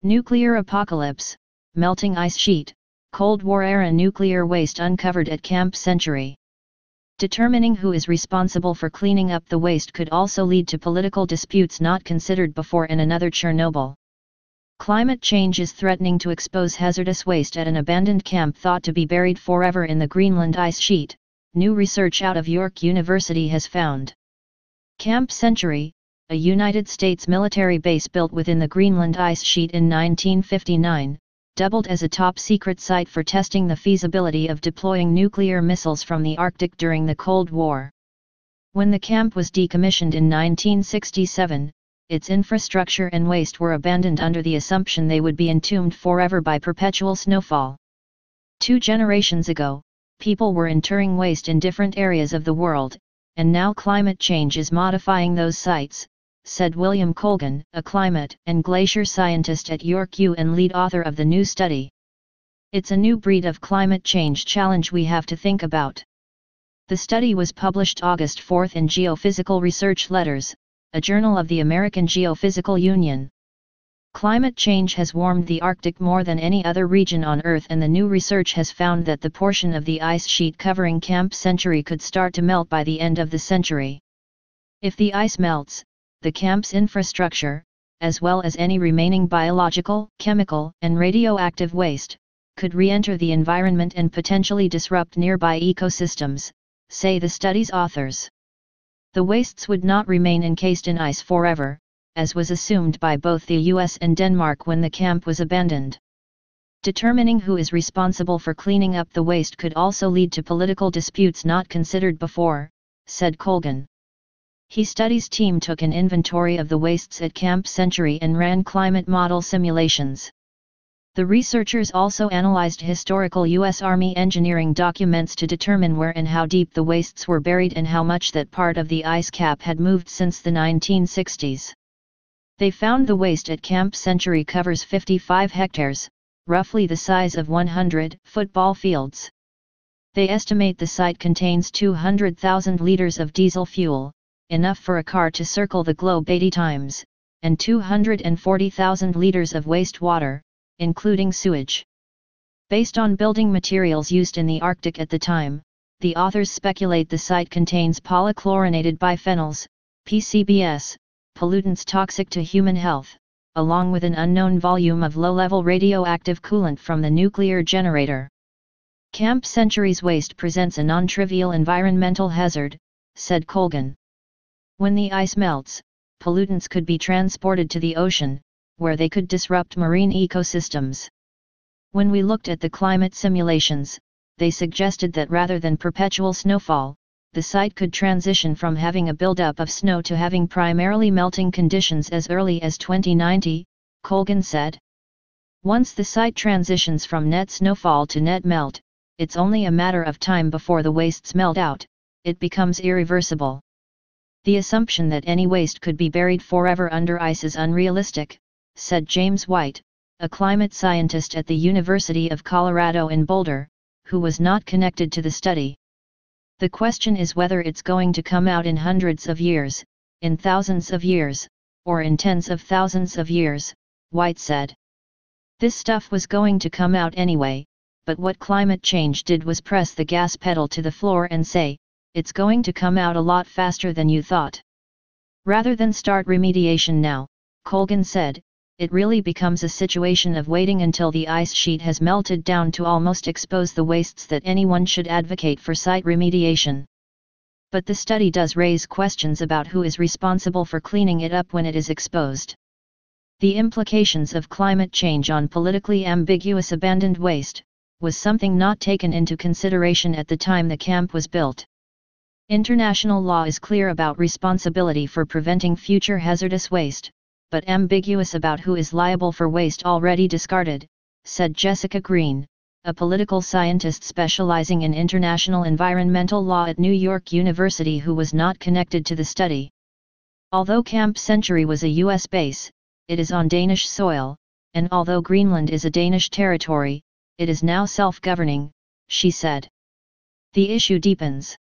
Nuclear apocalypse, melting ice sheet, Cold War-era nuclear waste uncovered at Camp Century. Determining who is responsible for cleaning up the waste could also lead to political disputes not considered before in another Chernobyl. Climate change is threatening to expose hazardous waste at an abandoned camp thought to be buried forever in the Greenland ice sheet, new research out of York University has found. Camp Century, a United States military base built within the Greenland ice sheet in 1959, doubled as a top-secret site for testing the feasibility of deploying nuclear missiles from the Arctic during the Cold War. When the camp was decommissioned in 1967, its infrastructure and waste were abandoned under the assumption they would be entombed forever by perpetual snowfall. 2 generations ago, people were interring waste in different areas of the world, and now climate change is modifying those sites, said William Colgan, a climate and glacier scientist at York U and lead author of the new study. It's a new breed of climate change challenge we have to think about. The study was published August 4 in Geophysical Research Letters, a journal of the American Geophysical Union. Climate change has warmed the Arctic more than any other region on Earth, and the new research has found that the portion of the ice sheet covering Camp Century could start to melt by the end of the century. If the ice melts, the camp's infrastructure, as well as any remaining biological, chemical, and radioactive waste, could re-enter the environment and potentially disrupt nearby ecosystems, say the study's authors. The wastes would not remain encased in ice forever, as was assumed by both the US and Denmark when the camp was abandoned. Determining who is responsible for cleaning up the waste could also lead to political disputes not considered before, said Colgan. His studies team took an inventory of the wastes at Camp Century and ran climate model simulations. The researchers also analyzed historical U.S. Army engineering documents to determine where and how deep the wastes were buried and how much that part of the ice cap had moved since the 1960s. They found the waste at Camp Century covers 55 hectares, roughly the size of 100 football fields. They estimate the site contains 200,000 liters of diesel fuel, enough for a car to circle the globe 80 times, and 240,000 liters of wastewater, including sewage. Based on building materials used in the Arctic at the time, the authors speculate the site contains polychlorinated biphenyls, PCBs, pollutants toxic to human health, along with an unknown volume of low-level radioactive coolant from the nuclear generator. Camp Century's waste presents a non-trivial environmental hazard, said Colgan. When the ice melts, pollutants could be transported to the ocean, where they could disrupt marine ecosystems. When we looked at the climate simulations, they suggested that rather than perpetual snowfall, the site could transition from having a buildup of snow to having primarily melting conditions as early as 2090, Colgan said. Once the site transitions from net snowfall to net melt, it's only a matter of time before the wastes melt out, it becomes irreversible. The assumption that any waste could be buried forever under ice is unrealistic, said James White, a climate scientist at the University of Colorado in Boulder, who was not connected to the study. The question is whether it's going to come out in hundreds of years, in thousands of years, or in tens of thousands of years, White said. This stuff was going to come out anyway, but what climate change did was press the gas pedal to the floor and say, it's going to come out a lot faster than you thought. Rather than start remediation now, Colgan said, it really becomes a situation of waiting until the ice sheet has melted down to almost expose the wastes that anyone should advocate for site remediation. But the study does raise questions about who is responsible for cleaning it up when it is exposed. The implications of climate change on politically ambiguous abandoned waste was something not taken into consideration at the time the camp was built. International law is clear about responsibility for preventing future hazardous waste, but ambiguous about who is liable for waste already discarded, said Jessica Green, a political scientist specializing in international environmental law at New York University who was not connected to the study. Although Camp Century was a U.S. base, it is on Danish soil, and although Greenland is a Danish territory, it is now self-governing, she said. The issue deepens.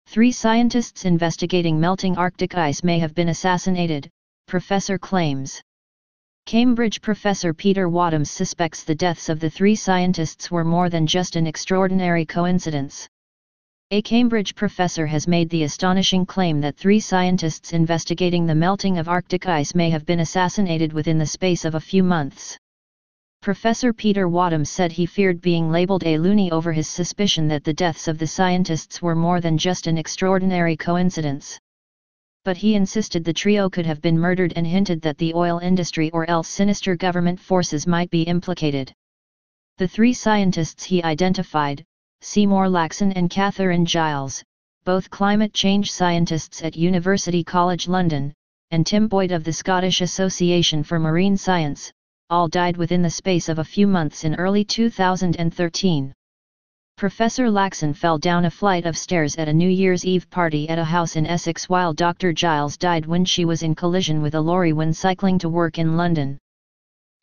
3 scientists investigating melting Arctic ice may have been assassinated, professor claims. Cambridge professor Peter Wadhams suspects the deaths of the 3 scientists were more than just an extraordinary coincidence. A Cambridge professor has made the astonishing claim that 3 scientists investigating the melting of Arctic ice may have been assassinated within the space of a few months. Professor Peter Wadhams said he feared being labeled a loony over his suspicion that the deaths of the scientists were more than just an extraordinary coincidence. But he insisted the trio could have been murdered and hinted that the oil industry or else sinister government forces might be implicated. The 3 scientists he identified, Seymour Laxon and Catherine Giles, both climate change scientists at University College London, and Tim Boyd of the Scottish Association for Marine Science, all died within the space of a few months in early 2013. Professor Laxon fell down a flight of stairs at a New Year's Eve party at a house in Essex while Dr. Giles died when she was in collision with a lorry when cycling to work in London.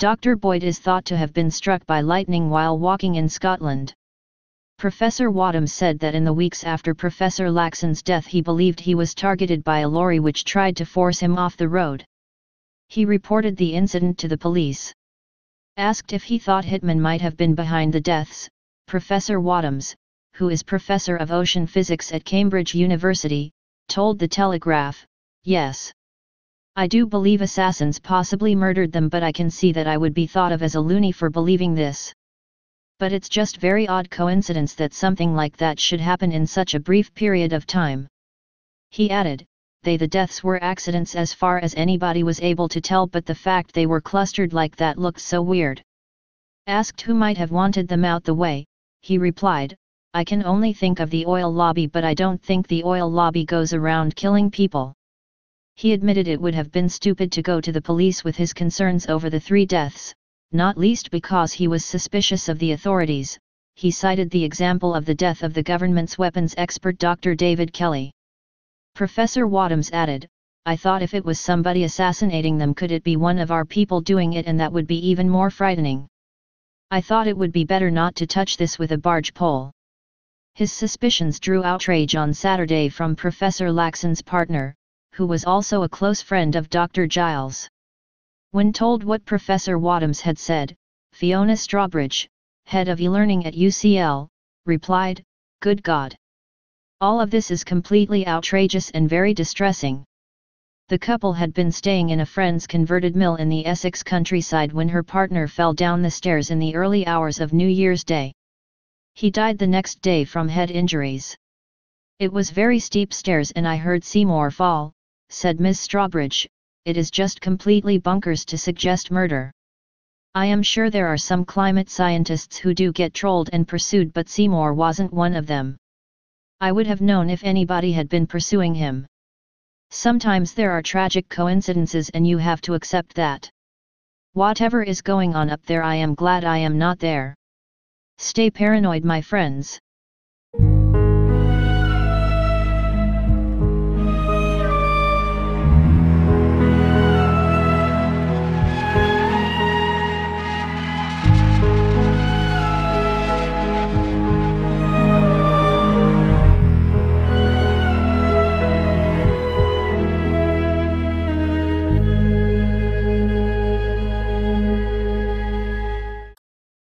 Dr. Boyd is thought to have been struck by lightning while walking in Scotland. Professor Wadhams said that in the weeks after Professor Laxon's death he believed he was targeted by a lorry which tried to force him off the road. He reported the incident to the police. Asked if he thought hitmen might have been behind the deaths, Professor Wadhams, who is professor of ocean physics at Cambridge University, told The Telegraph, "Yes. I do believe assassins possibly murdered them, but I can see that I would be thought of as a loony for believing this. But it's just very odd coincidence that something like that should happen in such a brief period of time." He added, the deaths were accidents as far as anybody was able to tell, but the fact they were clustered like that looked so weird." Asked who might have wanted them out the way, he replied, "I can only think of the oil lobby, but I don't think the oil lobby goes around killing people." He admitted it would have been stupid to go to the police with his concerns over the 3 deaths, not least because he was suspicious of the authorities. He cited the example of the death of the government's weapons expert Dr. David Kelly. Professor Wadhams added, "I thought if it was somebody assassinating them, could it be one of our people doing it, and that would be even more frightening. I thought it would be better not to touch this with a barge pole." His suspicions drew outrage on Saturday from Professor Laxon's partner, who was also a close friend of Dr. Giles. When told what Professor Wadhams had said, Fiona Strawbridge, head of e-learning at UCL, replied, "Good God. All of this is completely outrageous and very distressing." The couple had been staying in a friend's converted mill in the Essex countryside when her partner fell down the stairs in the early hours of New Year's Day. He died the next day from head injuries. "It was very steep stairs and I heard Seymour fall," said Ms. Strawbridge. "It is just completely bonkers to suggest murder. I am sure there are some climate scientists who do get trolled and pursued, but Seymour wasn't one of them. I would have known if anybody had been pursuing him. Sometimes there are tragic coincidences and you have to accept that. Whatever is going on up there, I am glad I am not there. Stay paranoid, my friends."